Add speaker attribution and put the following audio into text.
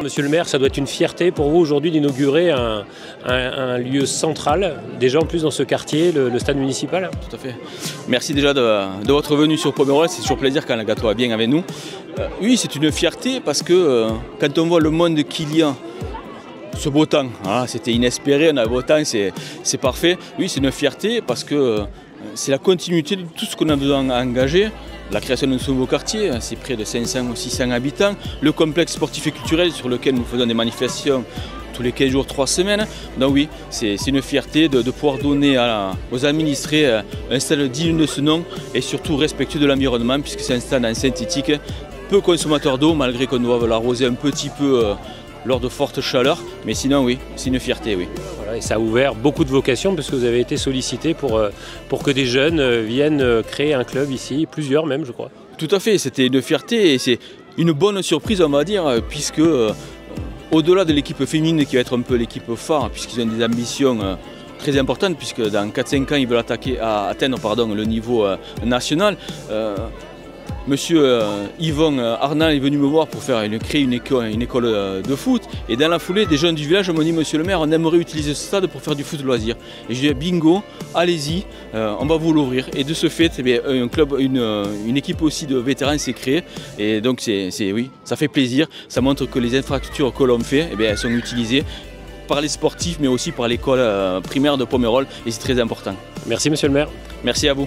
Speaker 1: Monsieur le maire, ça doit être une fierté pour vous aujourd'hui d'inaugurer un lieu central, déjà en plus dans ce quartier, le stade municipal.
Speaker 2: Tout à fait. Merci déjà de votre venue sur Pomerol, c'est toujours plaisir quand le gâteau va bien avec nous. Oui, c'est une fierté parce que quand on voit le monde qu'il y a, ce beau temps, voilà, c'était inespéré, on a beau temps, c'est parfait. Oui, c'est une fierté parce que c'est la continuité de tout ce qu'on a besoin d'engager. La création d'un nouveau quartier, c'est près de 500 ou 600 habitants. Le complexe sportif et culturel sur lequel nous faisons des manifestations tous les 15 jours, 3 semaines. Donc oui, c'est une fierté de pouvoir donner aux administrés un stade digne de ce nom et surtout respectueux de l'environnement puisque c'est un stade en synthétique, peu consommateur d'eau malgré qu'on doive l'arroser un petit peu lors de fortes chaleurs. Mais sinon oui, c'est une fierté, oui.
Speaker 1: Voilà, et ça a ouvert beaucoup de vocations parce que vous avez été sollicité pour que des jeunes viennent créer un club ici, plusieurs même je crois.
Speaker 2: Tout à fait, c'était une fierté et c'est une bonne surprise on va dire puisque au-delà de l'équipe féminine qui va être un peu l'équipe phare puisqu'ils ont des ambitions très importantes puisque dans 4-5 ans ils veulent atteindre le niveau national. Monsieur Yvon Arnal est venu me voir pour créer une école de foot et dans la foulée des jeunes du village m'ont dit monsieur le maire on aimerait utiliser ce stade pour faire du foot de loisir. Et je dis bingo, allez-y, on va vous l'ouvrir. Et de ce fait un club, une équipe aussi de vétérans s'est créée et donc oui, ça fait plaisir, ça montre que les infrastructures que l'on fait elles sont utilisées par les sportifs mais aussi par l'école primaire de Pomerol et c'est très important.
Speaker 1: Merci monsieur le maire.
Speaker 2: Merci à vous.